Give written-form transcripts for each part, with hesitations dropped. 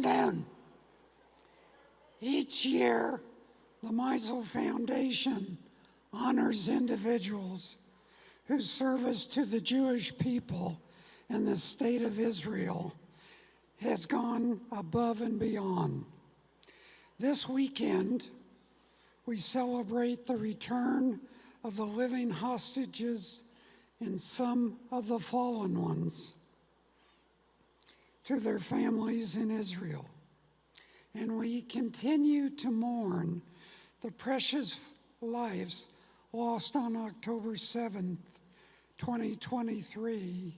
afternoon. Each year, the Mizel Foundation honors individuals whose service to the Jewish people and the state of Israel has gone above and beyond. This weekend, we celebrate the return of the living hostages and some of the fallen ones to their families in Israel. And we continue to mourn the precious lives lost on October 7th, 2023,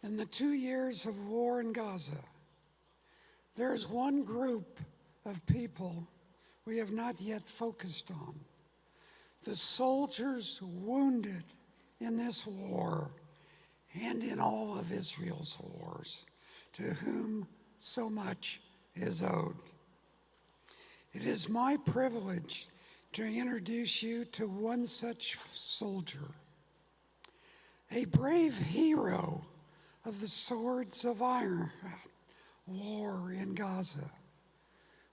in the 2 years of war in Gaza. There's one group of people we have not yet focused on: the soldiers wounded in this war and in all of Israel's wars, to whom so much is owed. It is my privilege to introduce you to one such soldier, a brave hero of the Swords of Iron war in Gaza,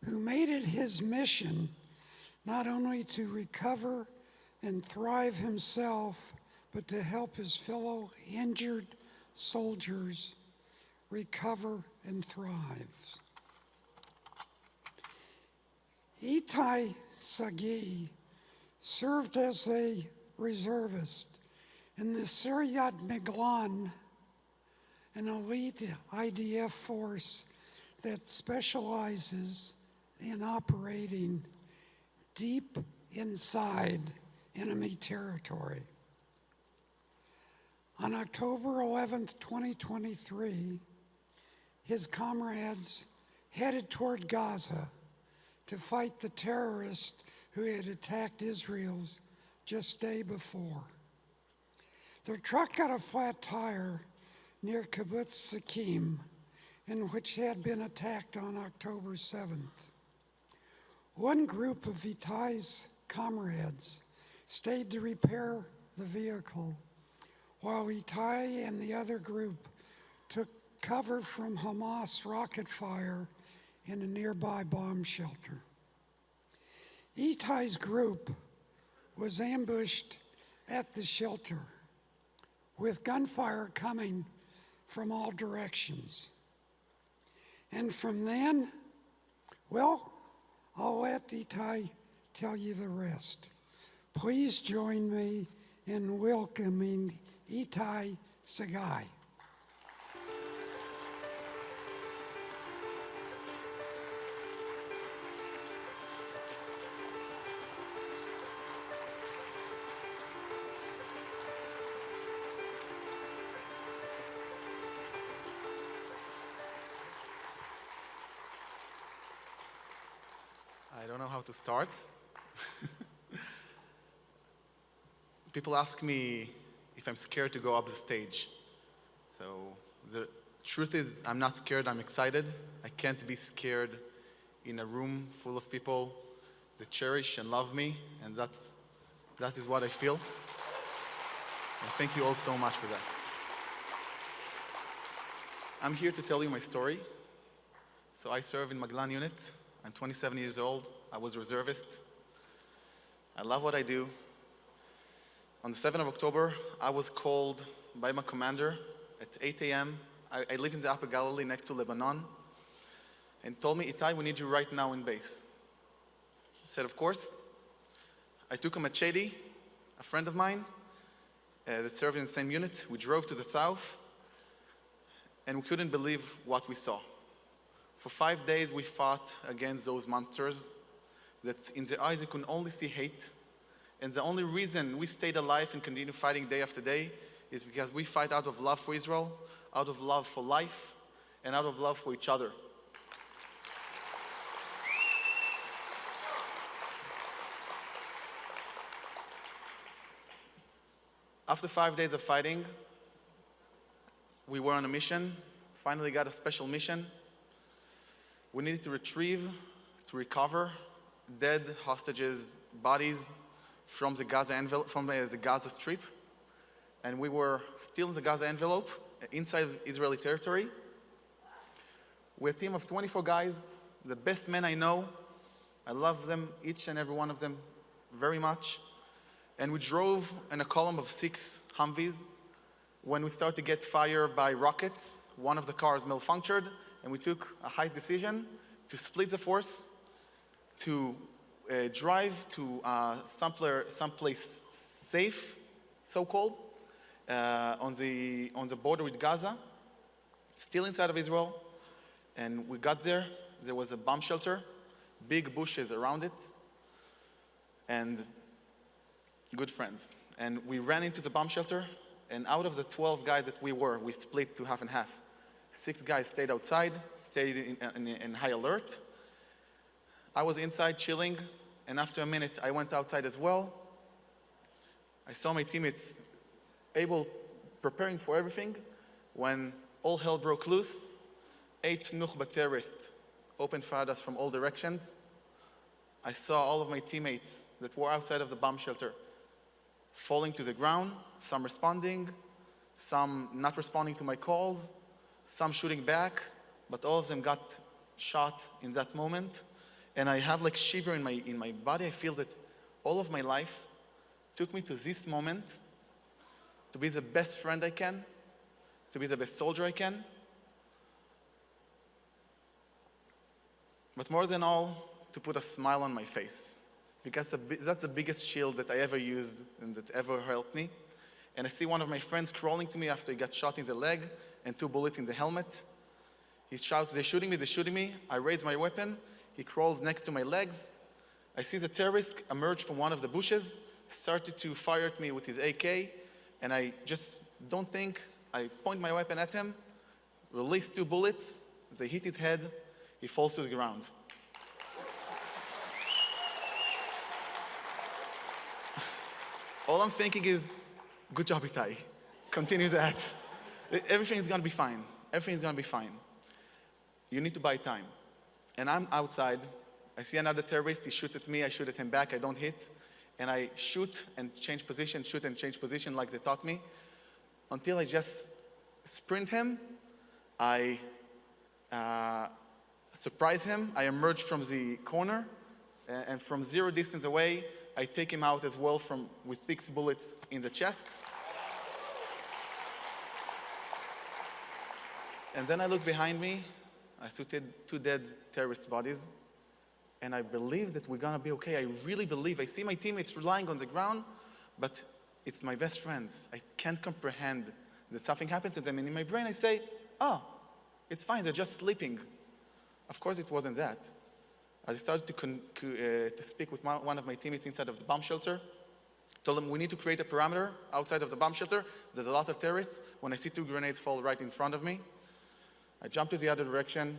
who made it his mission not only to recover and thrive himself, but to help his fellow injured soldiers recover and thrive. Itay Sagy served as a reservist in the Syriat Miglan, an elite IDF force that specializes in operating deep inside enemy territory. On October 11th, 2023, his comrades headed toward Gaza to fight the terrorists who had attacked Israel's just day before. Their truck got a flat tire near Kibbutz Sakim, in which had been attacked on October 7th. One group of Itay's comrades stayed to repair the vehicle, while Itay and the other group took cover from Hamas rocket fire in a nearby bomb shelter. Itay's group was ambushed at the shelter, with gunfire coming from all directions. And from then, well, I'll let Itay tell you the rest. Please join me in welcoming Itay Sagy. I don't know how to start. People ask me if I'm scared to go up the stage. So the truth is, I'm not scared, I'm excited. I can't be scared in a room full of people that cherish and love me, and that is what I feel. And thank you all so much for that. I'm here to tell you my story. So I serve in Maglan unit. I'm 27 years old. I was a reservist. I love what I do. On the 7th of October, I was called by my commander at 8 a.m. I live in the Upper Galilee next to Lebanon, and told me, Itay, we need you right now in base. I said, of course. I took a machete, a friend of mine that served in the same unit. We drove to the south, and we couldn't believe what we saw. For 5 days, we fought against those monsters that in their eyes you could only see hate. And the only reason we stayed alive and continue fighting day after day is because we fight out of love for Israel, out of love for life, and out of love for each other. After 5 days of fighting, we were on a mission, finally got a special mission. We needed to retrieve, to recover dead hostages' bodies from the Gaza envelope, from the Gaza Strip, and we were still in the Gaza envelope, inside Israeli territory. We're a team of 24 guys, the best men I know. I love them, each and every one of them, very much. And we drove in a column of 6 Humvees. When we started to get fired by rockets, one of the cars malfunctioned, and we took a high decision to split the force, to drive to someplace safe, so-called, on the border with Gaza, still inside of Israel. And we got there. There was a bomb shelter, big bushes around it, and good friends. And we ran into the bomb shelter, and out of the 12 guys that we split to half and half. 6 guys stayed outside, stayed in high alert. I was inside chilling, and after a minute, I went outside as well. I saw my teammates preparing for everything, when all hell broke loose. 8 Nukhba terrorists opened fire at us from all directions. I saw all of my teammates that were outside of the bomb shelter falling to the ground, some responding, some not responding to my calls, some shooting back, but all of them got shot in that moment. And I have like shiver in my body. I feel that all of my life took me to this moment to be the best friend I can, to be the best soldier I can. But more than all, to put a smile on my face. Because that's the biggest shield that I ever used and that ever helped me. And I see one of my friends crawling to me after he got shot in the leg and 2 bullets in the helmet. He shouts, "They're shooting me, they're shooting me." I raise my weapon. He crawls next to my legs. I see the terrorist emerge from one of the bushes, started to fire at me with his AK, and I just don't think. I point my weapon at him, release 2 bullets. They hit his head. He falls to the ground. All I'm thinking is, good job, Itay. Continue that. Everything's gonna be fine. Everything's gonna be fine. You need to buy time. And I'm outside. I see another terrorist. He shoots at me. I shoot at him back. I don't hit. And I shoot and change position, shoot and change position like they taught me, until I just sprint him. I surprise him. I emerge from the corner, and from 0 distance away, I take him out as well with 6 bullets in the chest. And then I look behind me. I see 2 dead terrorist bodies, and I believe that we're gonna be okay. I really believe. I see my teammates lying on the ground, but it's my best friends. I can't comprehend that something happened to them, and in my brain I say, "Oh, it's fine, they're just sleeping." Of course it wasn't that. As I started to speak with one of my teammates inside of the bomb shelter, told them we need to create a perimeter outside of the bomb shelter. There's a lot of terrorists. When I see 2 grenades fall right in front of me, I jump to the other direction.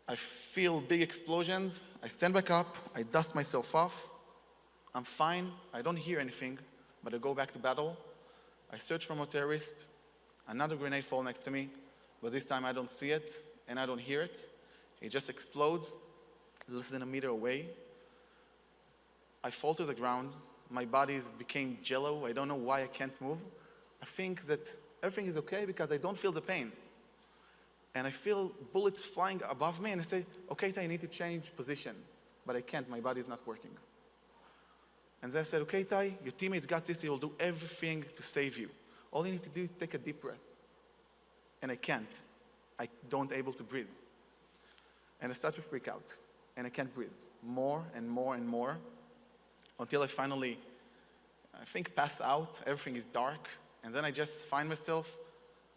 I feel big explosions. I stand back up. I dust myself off. I'm fine. I don't hear anything, but I go back to battle. I search for more terrorists. Another grenade falls next to me, but this time I don't see it and I don't hear it. It just explodes less than a meter away. I fall to the ground. My body became jello. I don't know why I can't move. I think that everything is okay because I don't feel the pain. And I feel bullets flying above me, and I say, "Okay, Itay, I need to change position." But I can't, my body's not working. And then I said, "Okay, Itay, your teammates got this, he'll do everything to save you. All you need to do is take a deep breath." And I can't. I don't able to breathe. And I start to freak out, and I can't breathe. More and more and more, until I finally, I think, pass out. Everything is dark. And then I just find myself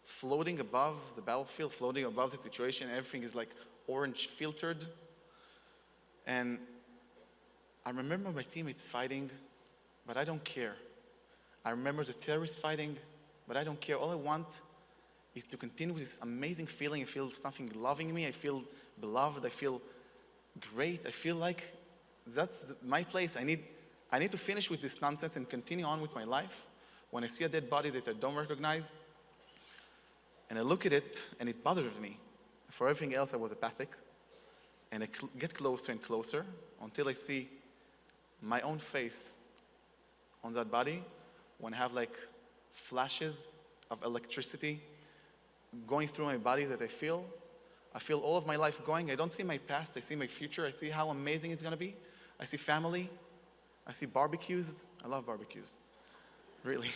floating above the battlefield, floating above the situation. Everything is like orange filtered. And I remember my teammates fighting, but I don't care. I remember the terrorists fighting, but I don't care. All I want is to continue with this amazing feeling. I feel something loving me. I feel beloved. I feel great. I feel like that's my place. I need to finish with this nonsense and continue on with my life. When I see a dead body that I don't recognize, and I look at it, and it bothers me. For everything else, I was apathic. And I get closer and closer until I see my own face on that body, when I have like flashes of electricity going through my body that I feel, I feel all of my life going. I don't see my past. I see my future. I see how amazing it's going to be. I see family. I see barbecues. I love barbecues. Really.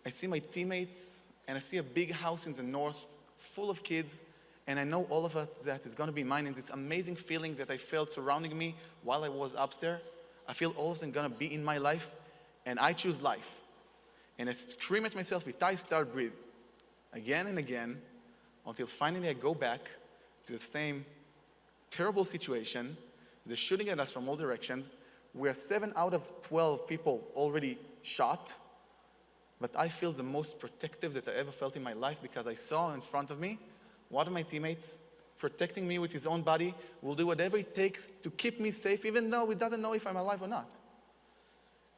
I see my teammates, and I see a big house in the north full of kids, and I know all of that is going to be mine, and these amazing feelings that I felt surrounding me while I was up there, I feel all of them going to be in my life, and I choose life. And I scream at myself, Itay, start breathe. Again and again, until finally I go back to the same terrible situation. They're shooting at us from all directions. We're 7 out of 12 people already shot. But I feel the most protective that I ever felt in my life because I saw in front of me one of my teammates protecting me with his own body, will do whatever it takes to keep me safe, even though he doesn't know if I'm alive or not.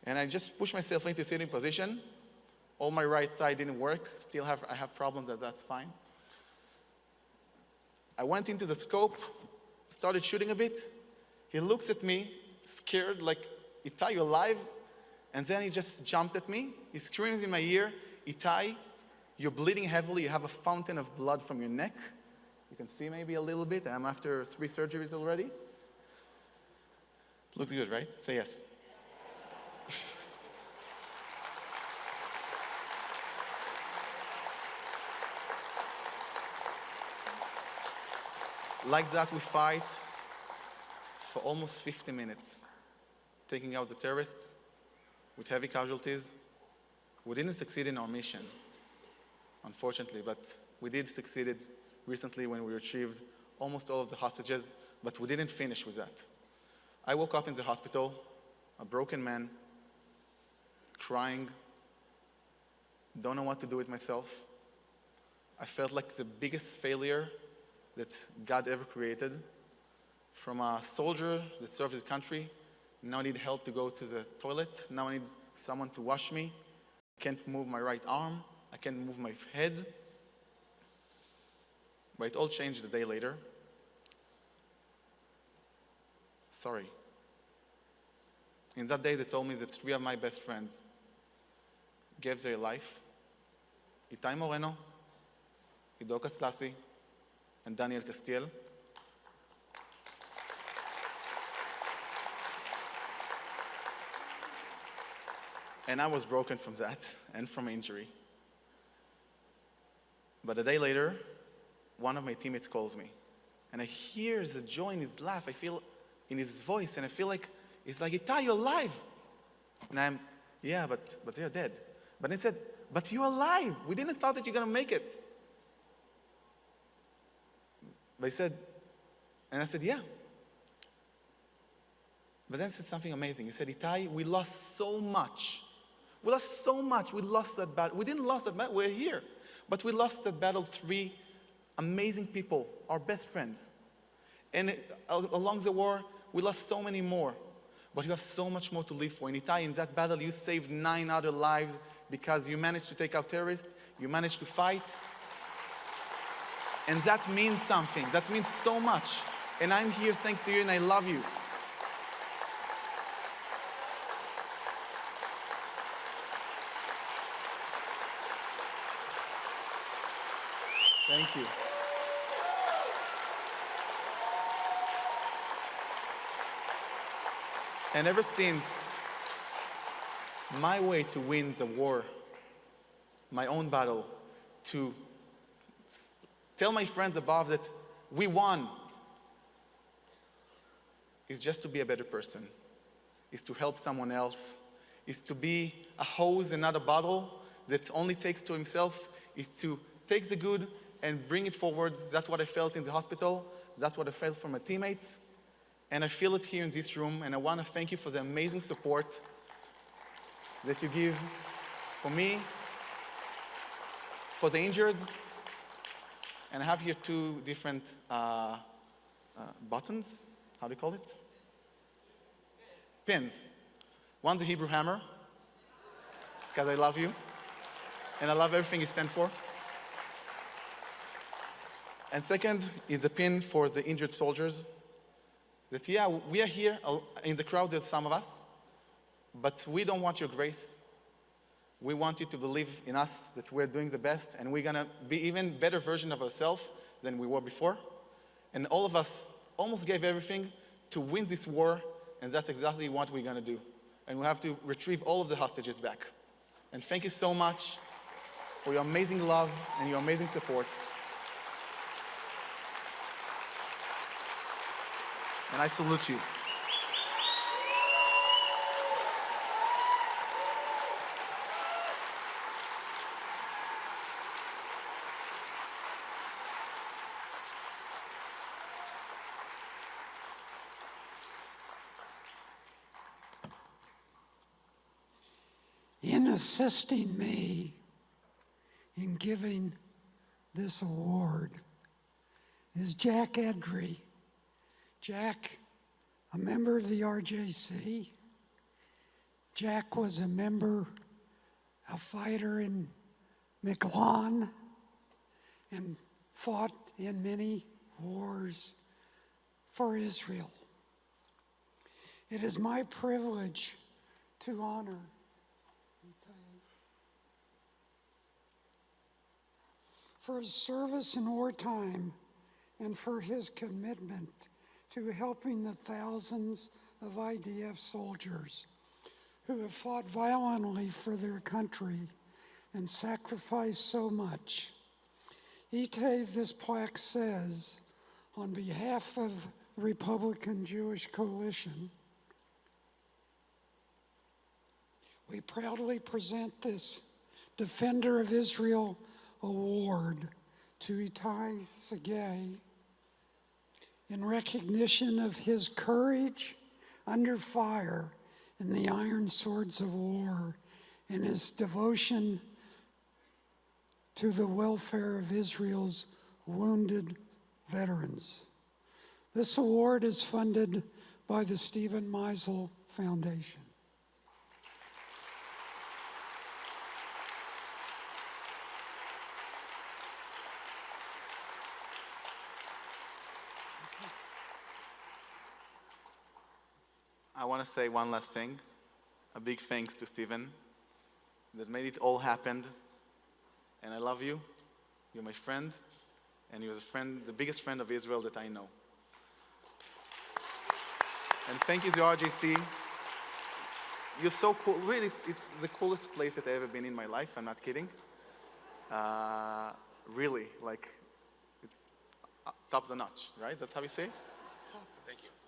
And I just pushed myself into a sitting position. All my right side didn't work. I have problems, that's fine. I went into the scope, started shooting a bit. He looks at me, scared, like, Itay, you alive? And then he just jumped at me. He screams in my ear, Itay, you're bleeding heavily. You have a fountain of blood from your neck. You can see maybe a little bit. I'm after 3 surgeries already. Looks good, right? Say yes. Like that, we fight for almost 50 minutes, taking out the terrorists with heavy casualties. We didn't succeed in our mission, unfortunately, but we did succeed recently when we retrieved almost all of the hostages, but we didn't finish with that. I woke up in the hospital, a broken man, crying, don't know what to do with myself. I felt like the biggest failure that God ever created. From a soldier that served his country, now I need help to go to the toilet. Now I need someone to wash me. I can't move my right arm. I can't move my head. But it all changed a day later. Sorry. In that day, they told me that 3 of my best friends gave their life. Itay Moreno, Ido Kaslasi, and Daniel Castiel. And I was broken from that and from injury. But a day later, one of my teammates calls me. And I hear the joy in his laugh. I feel in his voice, and I feel like, it's like, Itay, you're alive. And I'm, yeah, but they're dead. But he said, but you're alive. We didn't thought that you're going to make it. But he said, and I said, yeah. But then he said something amazing. He said, Itay, we lost so much. We lost so much. We lost that battle. We didn't lose that battle. We're here. But we lost that battle 3 amazing people, our best friends. And along the war, we lost so many more. But you have so much more to live for. In Itay, in that battle, you saved 9 other lives because you managed to take out terrorists. You managed to fight. And that means something. That means so much. And I'm here thanks to you, and I love you. Thank you. And ever since, my way to win the war, my own battle, to tell my friends above that we won, is just to be a better person, is to help someone else, is to be a hose and not a bottle that only takes to himself, is to take the good and bring it forward. That's what I felt in the hospital. That's what I felt from my teammates. And I feel it here in this room, and I want to thank you for the amazing support that you give for me, for the injured. And I have here 2 different buttons. How do you call it? Pins. One's a Hebrew hammer, because I love you, and I love everything you stand for. And second is the pin for the injured soldiers. That, yeah, we are here in the crowd, there's some of us, but we don't want your grace. We want you to believe in us that we're doing the best, and we're going to be even better version of ourselves than we were before. And all of us almost gave everything to win this war, and that's exactly what we're going to do. And we have to retrieve all of the hostages back. And thank you so much for your amazing love and your amazing support. And I salute you. In assisting me in giving this award is Jack Edry. Jack, a member of the RJC. Jack was a fighter in Milan, and fought in many wars for Israel. It is my privilege to honor for his service in wartime and for his commitment to helping the thousands of IDF soldiers who have fought violently for their country and sacrificed so much. Itay, this plaque says, on behalf of the Republican Jewish Coalition, we proudly present this Defender of Israel Award to Itay Sagy in recognition of his courage under fire in the iron swords of war and his devotion to the welfare of Israel's wounded veterans. This award is funded by the Stephen Mizel Foundation. I want to say one last thing. A big thanks to Stephen that made it all happen. And I love you. You're my friend. And you're the biggest friend of Israel that I know. And thank you to RJC. You're so cool. Really, it's the coolest place that I've ever been in my life. I'm not kidding. Really, like, it's top of the notch, right? That's how you say it? Thank you.